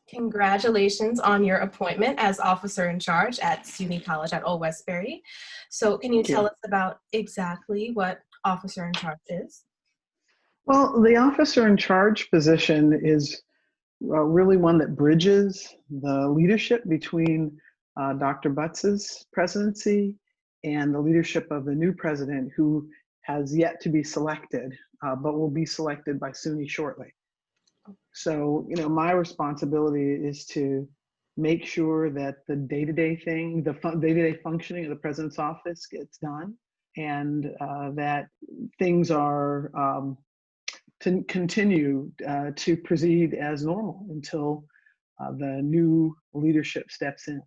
Congratulations on your appointment as officer in charge at SUNY College at Old Westbury. So can you Thank tell you. us about exactly what officer in charge is? Well, the officer in charge position is really one that bridges the leadership between Dr. Butz's presidency and the leadership of the new president, who has yet to be selected, but will be selected by SUNY shortly. So, my responsibility is to make sure that the day-to-day thing, the day-to-day functioning of the president's office gets done, and that things are to continue to proceed as normal until the new leadership steps in.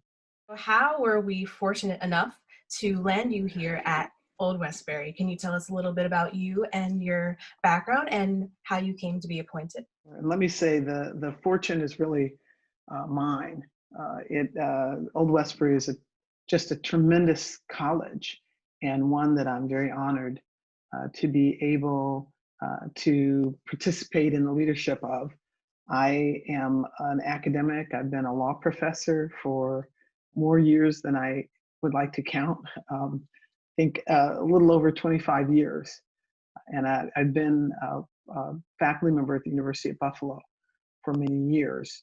How were we fortunate enough to land you here at Old Westbury? Can you tell us a little bit about you and your background and how you came to be appointed? And let me say the fortune is really mine. Old Westbury is just a tremendous college, and one that I'm very honored to be able to participate in the leadership of. I am an academic. I've been a law professor for more years than I would like to count. I think a little over 25 years. And I've been a faculty member at the University of Buffalo for many years.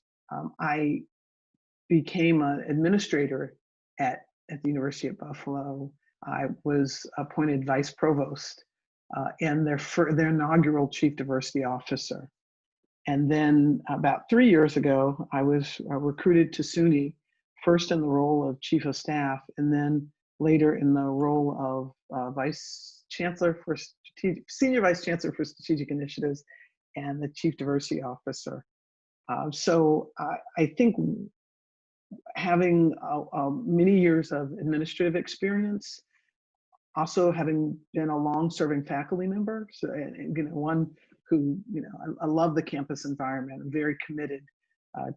I became an administrator at the University of Buffalo. I was appointed vice provost and their inaugural chief diversity officer. And then about 3 years ago, I was recruited to SUNY, first in the role of chief of staff, and then later in the role of senior vice chancellor for strategic initiatives and the chief diversity officer. So I think having many years of administrative experience, also having been a long-serving faculty member, so one who I love the campus environment. I'm very committed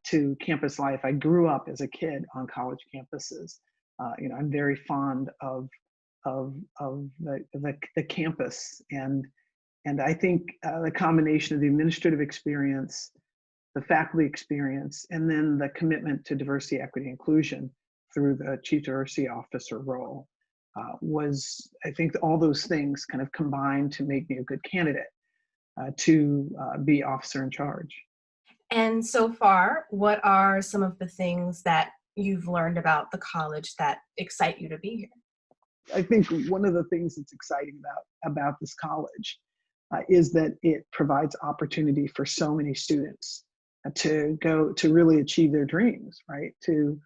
to campus life. I grew up as a kid on college campuses. I'm very fond of the campus, and I think the combination of the administrative experience, the faculty experience, and then the commitment to diversity, equity, inclusion through the chief diversity officer role was, I think, all those things kind of combined to make me a good candidate to be officer in charge. And so far, what are some of the things that you've learned about the college that excite you to be here? I think one of the things that's exciting about this college is that it provides opportunity for so many students to really achieve their dreams, right? To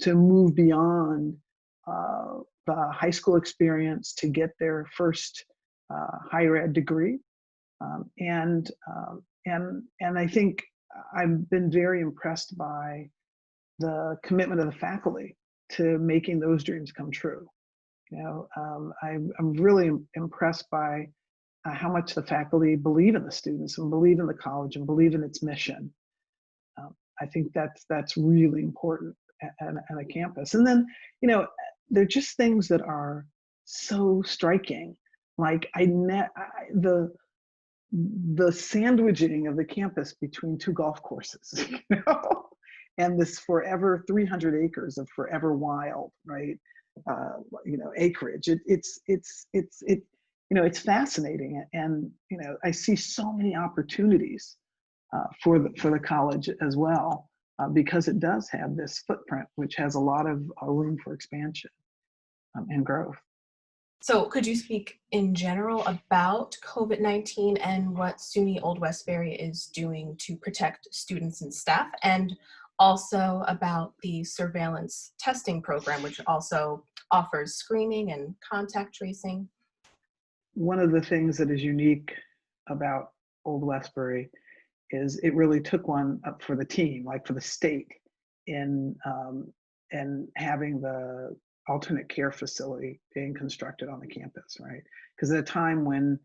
move beyond the high school experience to get their first higher ed degree. And I think I've been very impressed by the commitment of the faculty to making those dreams come true. I'm really impressed by how much the faculty believe in the students and believe in the college and believe in its mission. I think that's really important at a campus. And then, they're just things that are so striking. Like the sandwiching of the campus between two golf courses, and this forever 300 acres of forever wild, right? Acreage. It's fascinating, and I see so many opportunities for the college as well, because it does have this footprint, which has a lot of room for expansion and growth. So could you speak in general about COVID-19 and what SUNY Old Westbury is doing to protect students and staff, and also about the surveillance testing program, which also offers screening and contact tracing? One of the things that is unique about Old Westbury is it really took one up for the team, like for the state, in having the alternate care facility being constructed on the campus, right? Because at a time when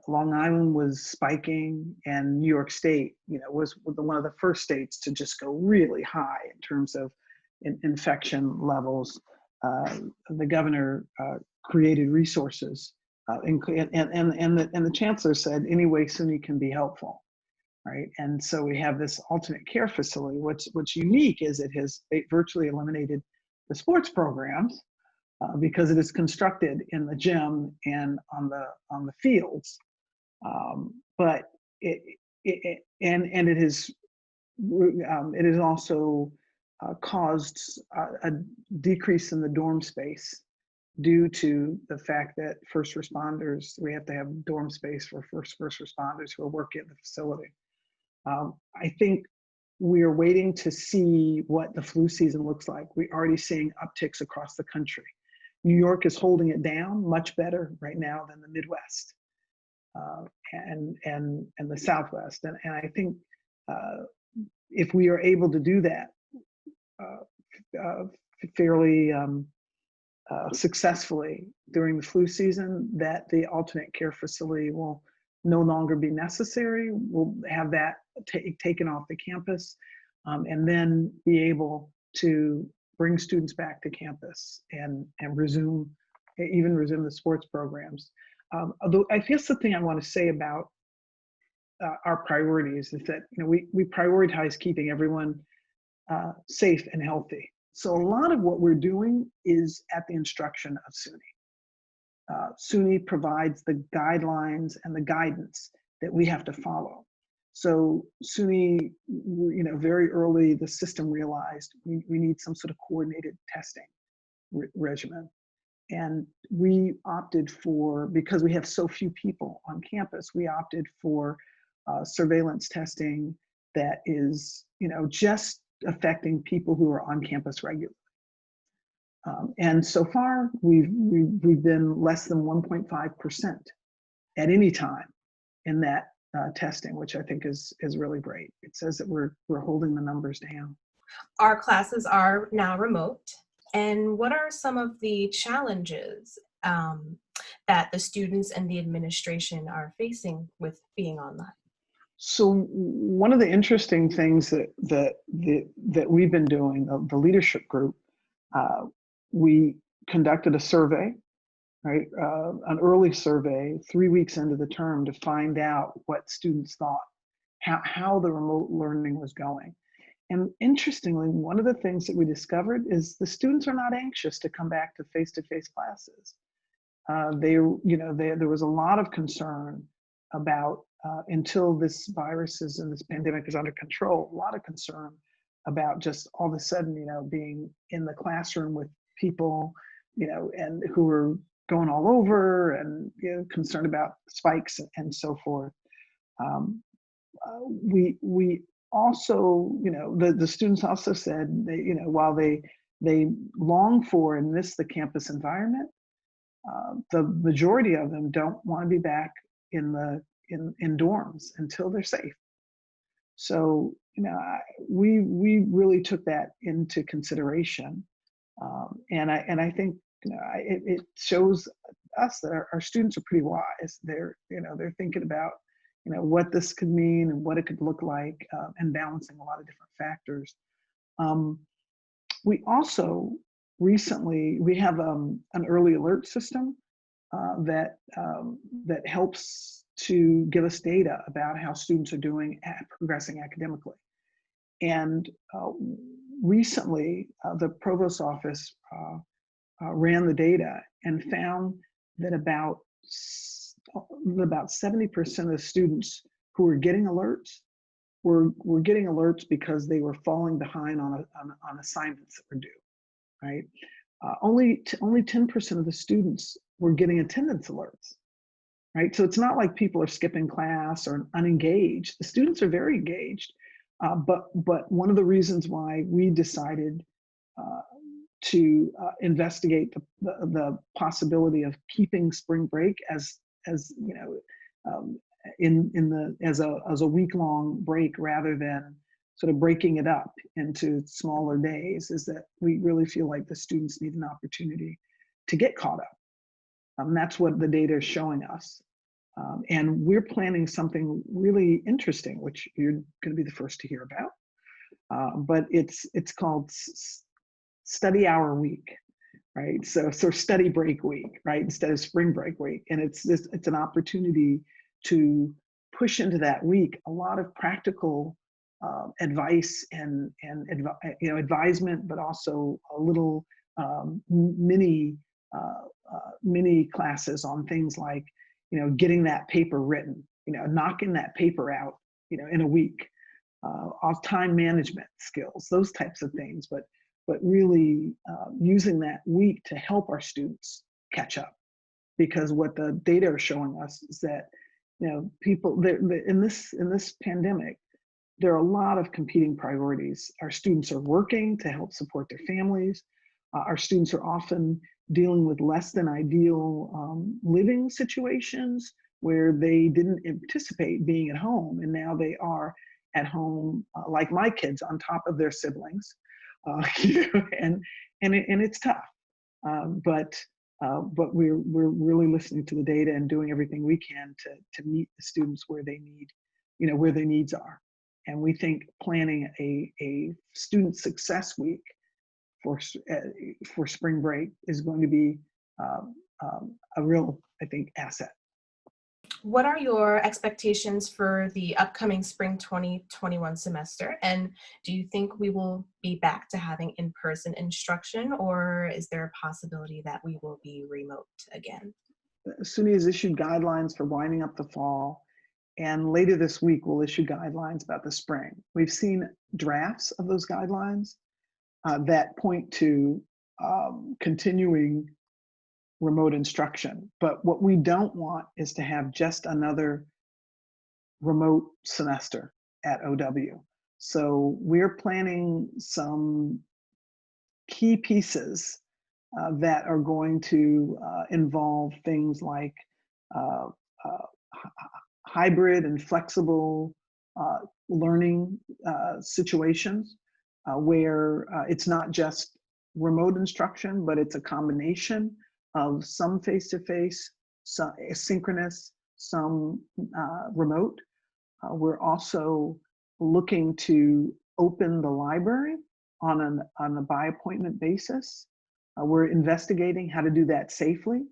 Long Island was spiking and New York State, was one of the first states to just go really high in terms of infection levels, the governor created resources, and the chancellor said, any way SUNY can be helpful, right? And so we have this alternate care facility. What's unique is it has virtually eliminated the sports programs because it is constructed in the gym and on the fields. But it has also caused a decrease in the dorm space due to the fact that first responders, we have to have dorm space for first responders who are working at the facility. I think we are waiting to see what the flu season looks like. We're already seeing upticks across the country. New York is holding it down much better right now than the Midwest and the Southwest. And I think if we are able to do that fairly successfully during the flu season, that the alternate care facility will no longer be necessary. We'll have that taken off the campus and then be able to bring students back to campus and resume the sports programs. Although I guess the thing I want to say about our priorities is that we prioritize keeping everyone safe and healthy. So a lot of what we're doing is at the instruction of SUNY. SUNY provides the guidelines and the guidance that we have to follow. So SUNY, very early, the system realized we need some sort of coordinated testing regimen. And we opted for, because we have so few people on campus, we opted for surveillance testing that is, just affecting people who are on campus regularly. And so far, we've been less than 1.5% at any time in that testing, which I think is really great. It says that we're holding the numbers down. Our classes are now remote. And what are some of the challenges that the students and the administration are facing with being online? So one of the interesting things that we've been doing, the leadership group, we conducted a survey, right? An early survey 3 weeks into the term to find out what students thought, how the remote learning was going. And interestingly, one of the things that we discovered is the students are not anxious to come back to face-to-face classes. There was a lot of concern about, until this virus and this pandemic is under control, a lot of concern about just all of a sudden, being in the classroom with people, and who were going all over and concerned about spikes and so forth. We also, the students also said they, while they long for and miss the campus environment, the majority of them don't want to be back in dorms until they're safe. So, we really took that into consideration, and I think it shows us that our students are pretty wise. They're thinking about what this could mean and what it could look like, and balancing a lot of different factors. We also recently we have an early alert system that helps to give us data about how students are doing progressing academically. And recently, the provost's office ran the data and found that about 70% of the students who were getting alerts were getting alerts because they were falling behind on assignments that were due, right? Only 10% of the students were getting attendance alerts, right? So it's not like people are skipping class or unengaged. The students are very engaged, but one of the reasons why we decided to investigate the possibility of keeping spring break as a week-long break rather than sort of breaking it up into smaller days is that we really feel like the students need an opportunity to get caught up. That's what the data is showing us. And we're planning something really interesting, which you're going to be the first to hear about. But it's called Study Hour Week, right? So study break week, right? Instead of spring break week. And it's an opportunity to push into that week a lot of practical advice and advisement, but also a little mini mini classes on things like getting that paper written, knocking that paper out, in a week, off time management skills, those types of things, but really using that week to help our students catch up, because what the data are showing us is that people in this pandemic, there are a lot of competing priorities. Our students are working to help support their families. Our students are often dealing with less than ideal living situations where they didn't anticipate being at home, and now they are at home, like my kids, on top of their siblings, and it's tough. But we're really listening to the data and doing everything we can to meet the students where they need, where their needs are. And we think planning a student success week for spring break is going to be a real, I think, asset. What are your expectations for the upcoming spring 2021 semester? And do you think we will be back to having in-person instruction, or is there a possibility that we will be remote again? SUNY has issued guidelines for winding up the fall, and later this week we'll issue guidelines about the spring. We've seen drafts of those guidelines that point to continuing remote instruction. But what we don't want is to have just another remote semester at OW. So we're planning some key pieces that are going to involve things like hybrid and flexible learning situations where it's not just remote instruction, but it's a combination of some face-to-face, some asynchronous, some remote. We're also looking to open the library on a by appointment basis. We're investigating how to do that safely,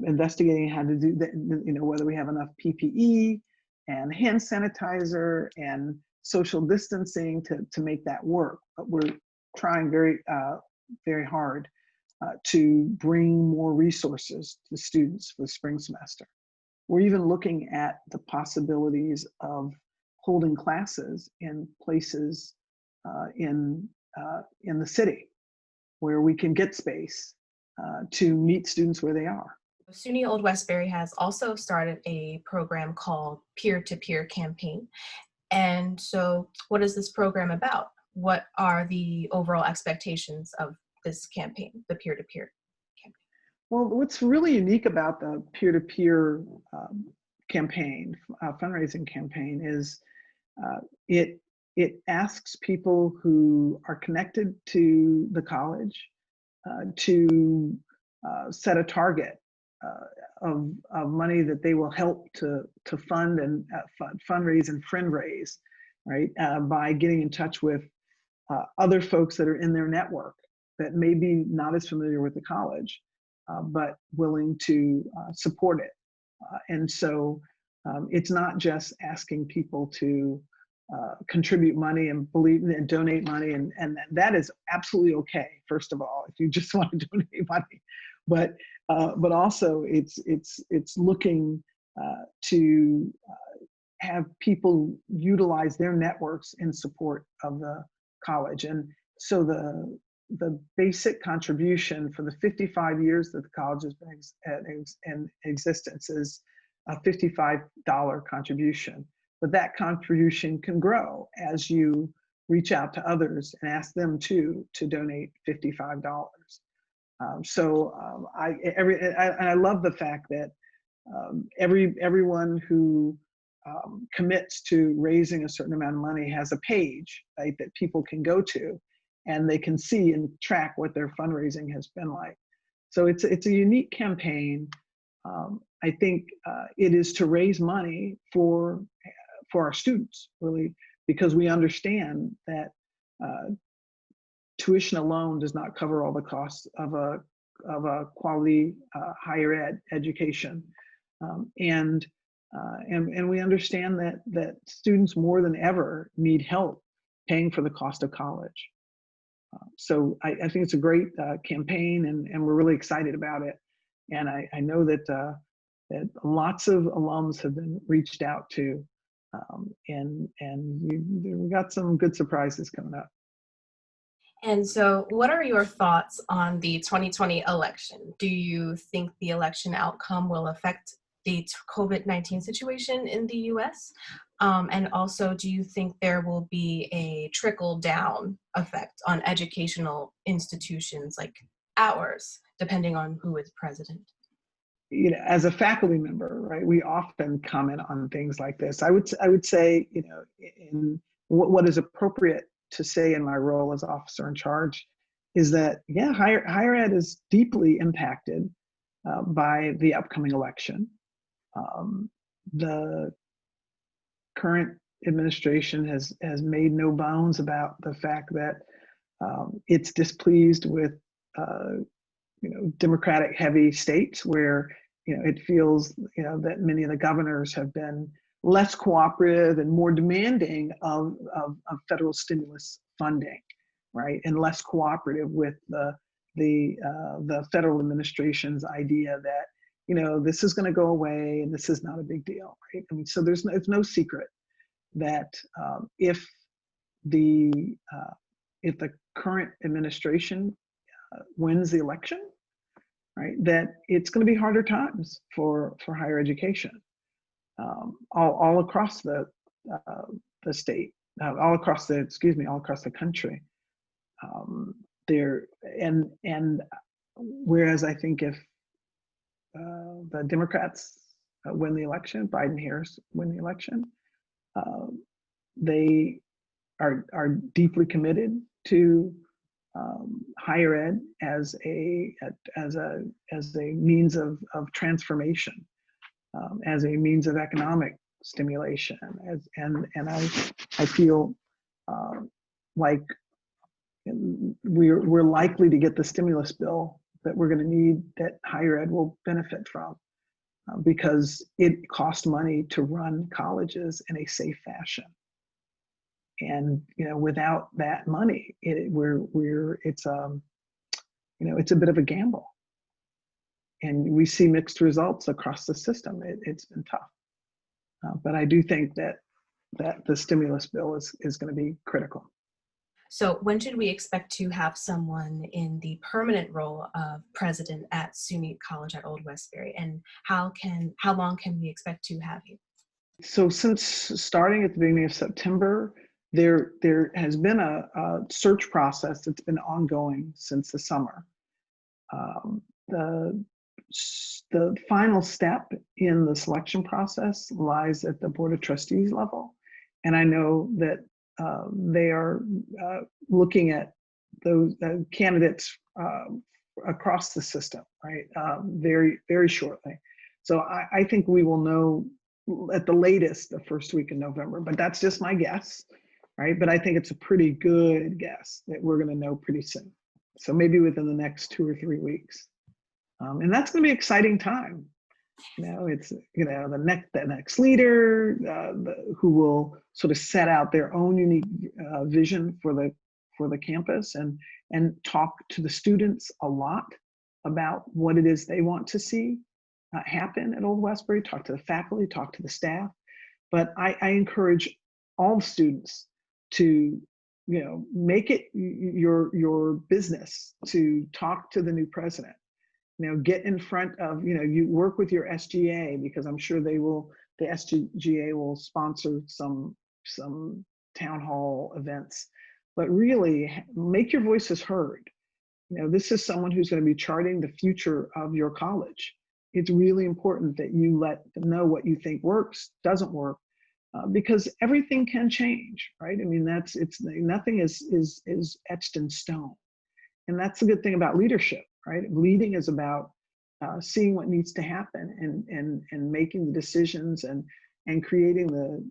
investigating how to do that, whether we have enough PPE and hand sanitizer and social distancing to make that work. But we're trying very hard to bring more resources to students for the spring semester. We're even looking at the possibilities of holding classes in places in the city where we can get space to meet students where they are. SUNY Old Westbury has also started a program called Peer-to-Peer Campaign. And so what is this program about? What are the overall expectations of this campaign, the peer-to-peer campaign? Well, what's really unique about the peer-to-peer campaign, fundraising campaign, is it asks people who are connected to the college to set a target of money that they will help to fund and fundraise and friend raise, right? By getting in touch with other folks that are in their network that may be not as familiar with the college, but willing to support it. And so it's not just asking people to contribute money and believe and donate money, and that is absolutely okay. First of all, if you just want to donate money, but also it's looking to have people utilize their networks in support of the college. And so the basic contribution for the 55 years that the college has been in existence is a $55 contribution. But that contribution can grow as you reach out to others and ask them to donate $55. I love the fact that everyone who commits to raising a certain amount of money has a page, right, that people can go to, and they can see and track what their fundraising has been like. So it's a unique campaign. I think it is to raise money for our students, really, because we understand that tuition alone does not cover all the costs of a quality higher ed education, and And we understand that students more than ever need help paying for the cost of college. So I think it's a great campaign, and we're really excited about it. And I know that lots of alums have been reached out to, and we got some good surprises coming up. And so, what are your thoughts on the 2020 election? Do you think the election outcome will affect the COVID-19 situation in the US? And also, do you think there will be a trickle down effect on educational institutions like ours, depending on who is president? You know, as a faculty member, right, we often comment on things like this. I would say, you know, in what is appropriate to say in my role as officer in charge is that, yeah, higher ed is deeply impacted by the upcoming election. Um, the current administration has made no bounds about the fact that it's displeased with Democratic heavy states where it feels that many of the governors have been less cooperative and more demanding of federal stimulus funding, right, and less cooperative with the federal administration's idea that this is going to go away and this is not a big deal, right? I mean, so it's no secret that the if the current administration wins the election, right, that it's going to be harder times for higher education all across the state, all across the country. There and whereas I think if the Democrats win the election, Biden-Harris win the election, they are deeply committed to higher ed as a means of transformation, as a means of economic stimulation, and I feel like we're likely to get the stimulus bill that we're going to need, that higher ed will benefit from, because it costs money to run colleges in a safe fashion. And without that money, it's a bit of a gamble, and we see mixed results across the system. It's been tough, but I do think that the stimulus bill is going to be critical. So when should we expect to have someone in the permanent role of president at SUNY College at Old Westbury, and how long can we expect to have you? So since starting at the beginning of September, there has been a search process that's been ongoing since the summer. The final step in the selection process lies at the Board of Trustees level, and I know that they are looking at those candidates across the system, right, very, very shortly. So I think we will know at the latest the first week in November, but that's just my guess, right? But I think it's a pretty good guess that we're going to know pretty soon. So maybe within the next 2 or 3 weeks. And that's going to be an exciting time. It's the next leader who will sort of set out their own unique vision for the campus and talk to the students a lot about what it is they want to see happen at Old Westbury. Talk to the faculty, talk to the staff. But I encourage all students to make it your business to talk to the new president. Get in front of, you work with your SGA, because I'm sure the SGA will sponsor some town hall events, but really make your voices heard. This is someone who's going to be charting the future of your college. It's really important that you let them know what you think works, doesn't work, because everything can change, right? I mean, nothing is etched in stone. And that's the good thing about leadership, right? Leading is about seeing what needs to happen and making the decisions and creating the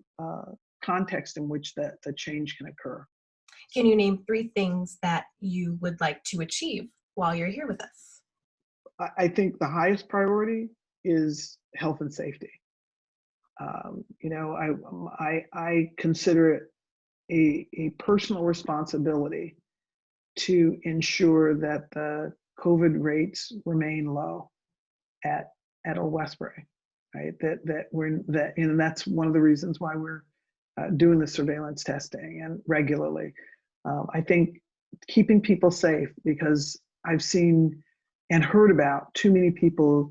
context in which the change can occur. Can you name 3 things that you would like to achieve while you're here with us? I think the highest priority is health and safety. You know, I consider it a personal responsibility to ensure that the COVID rates remain low at Old Westbury, right? And that's one of the reasons why we're doing the surveillance testing and regularly. I think keeping people safe, because I've seen and heard about too many people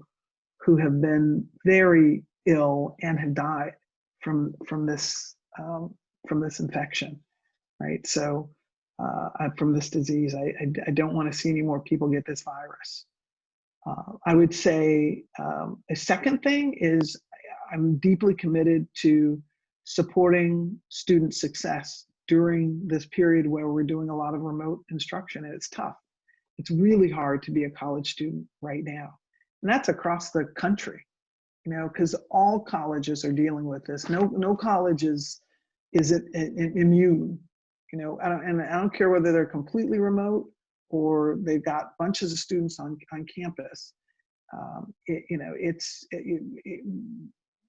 who have been very ill and have died from this infection, right? So from this disease, I don't want to see any more people get this virus. I would say a second thing is I'm deeply committed to supporting student success during this period where we're doing a lot of remote instruction, and it's tough. It's really hard to be a college student right now. And that's across the country, you know, because all colleges are dealing with this. No college is immune, you know. I don't care whether they're completely remote or they've got bunches of students on campus.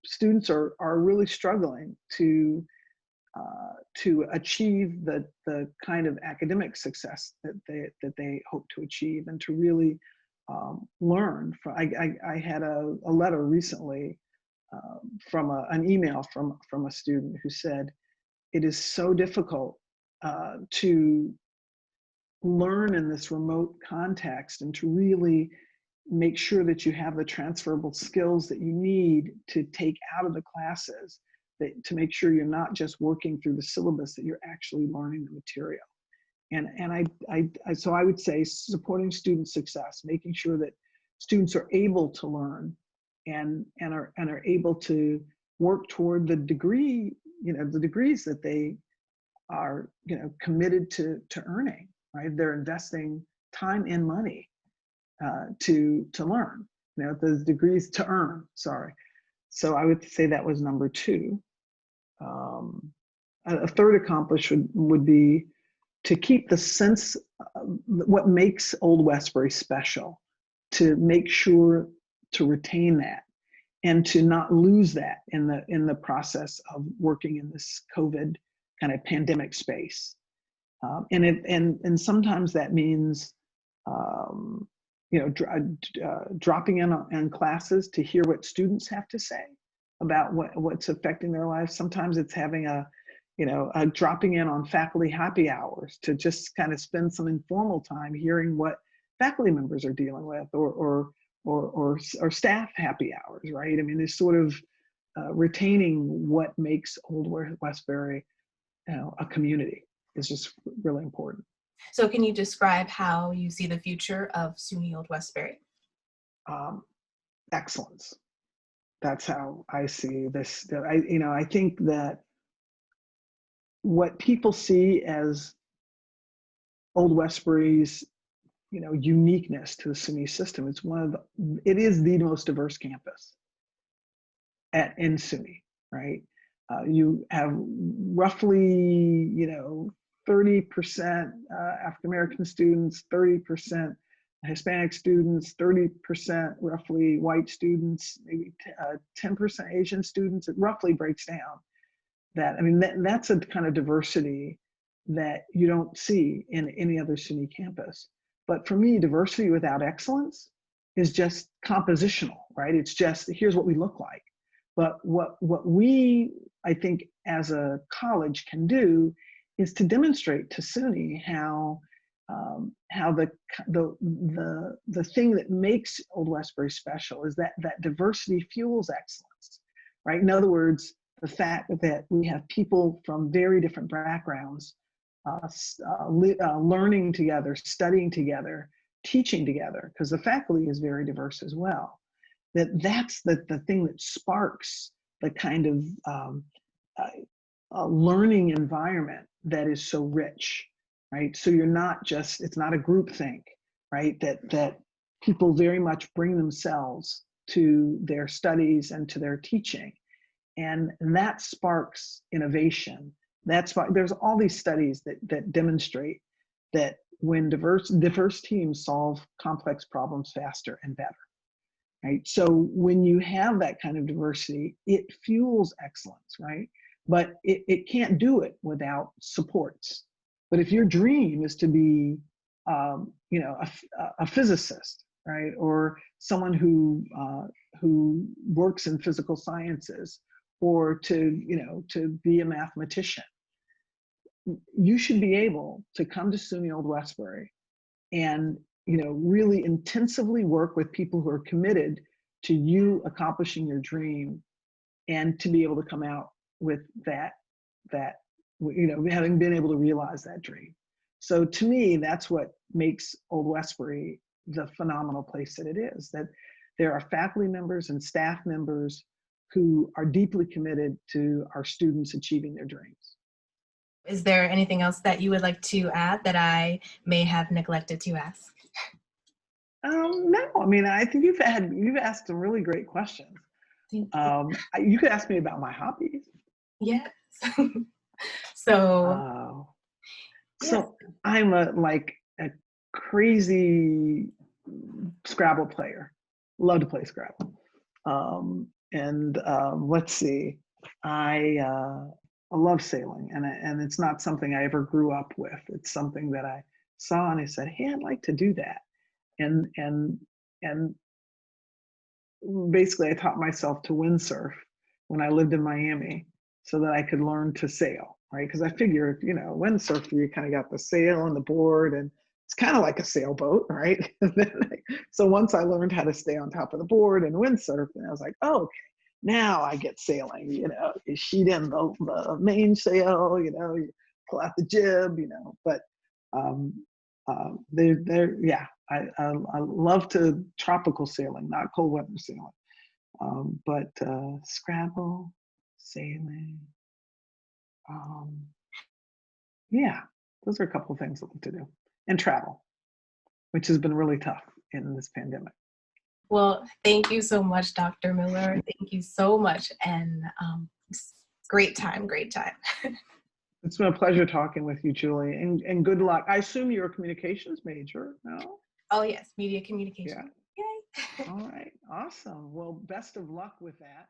Students are really struggling to achieve the kind of academic success that they hope to achieve, and to really learn. I had a letter recently from an email from a student who said it is so difficult to learn in this remote context, and to really make sure that you have the transferable skills that you need to take out of the classes, to make sure you're not just working through the syllabus, that you're actually learning the material. So I would say supporting student success, making sure that students are able to learn and are able to work toward the degree, you know, the degrees that they are, you know, committed to earning, right? They're investing time and money to learn, you know, the degrees to earn, sorry. So I would say that was number two. A third accomplishment would be to keep the sense of what makes Old Westbury special, to make sure to retain that and to not lose that in the process of working in this COVID kind of pandemic space. And sometimes that means dropping in on classes to hear what students have to say about what's affecting their lives. Sometimes it's having a dropping in on faculty happy hours to just kind of spend some informal time hearing what faculty members are dealing with, or staff happy hours, right? I mean, it's sort of retaining what makes Old Westbury, you know, a community is just really important. So can you describe how you see the future of SUNY Old Westbury? Excellence. That's how I see this. I think that what people see as Old Westbury's, you know, uniqueness to the SUNY system, it is the most diverse campus in SUNY, right? You have roughly, 30% African American students, 30% Hispanic students, 30% roughly white students, maybe 10% Asian students. It roughly breaks down that. I mean, that's a kind of diversity that you don't see in any other SUNY campus. But for me, diversity without excellence is just compositional, right? It's just, here's what we look like. But what we, I think, as a college can do is to demonstrate to SUNY how the thing that makes Old Westbury special is that diversity fuels excellence, right? In other words, the fact that we have people from very different backgrounds learning together, studying together, teaching together, because the faculty is very diverse as well. That's the thing that sparks the kind of learning environment that is so rich, right? So you're not just, it's not a group think, right? That people very much bring themselves to their studies and to their teaching. And that sparks innovation. There's all these studies that demonstrate that when diverse teams solve complex problems faster and better. right? So when you have that kind of diversity, it fuels excellence, right? But it can't do it without supports. But if your dream is to be, a physicist, right, or someone who works in physical sciences, or to be a mathematician, you should be able to come to SUNY Old Westbury and really intensively work with people who are committed to you accomplishing your dream, and to be able to come out with that having been able to realize that dream. So to me, that's what makes Old Westbury the phenomenal place that it is, that there are faculty members and staff members who are deeply committed to our students achieving their dreams. Is there anything else that you would like to add that I may have neglected to ask? No, I mean, I think you've asked some really great questions. Thank you. You could ask me about my hobbies. Yes. So, Uh, yes. so I'm a crazy Scrabble player. Love to play Scrabble. Let's see, I love sailing, and it's not something I ever grew up with. It's something that I saw and I said, hey, I'd like to do that. And basically I taught myself to windsurf when I lived in Miami so that I could learn to sail, right? Because I figure, windsurf, you kind of got the sail and the board, and it's kind of like a sailboat, right? So once I learned how to stay on top of the board and windsurf, and I was like, oh, okay, now I get sailing, you sheet in the mainsail, you pull out the jib, but um, yeah, I love to tropical sailing, not cold weather sailing. But Scrabble, sailing, um, yeah, those are a couple of things I like to do. And travel, which has been really tough in this pandemic. Well, thank you so much, Dr. Miller. Thank you so much. And great time, great time. It's been a pleasure talking with you, Julie, and good luck. I assume you're a communications major, no? Oh, yes, media Yeah. communication. Yay. All right. Awesome. Well, best of luck with that.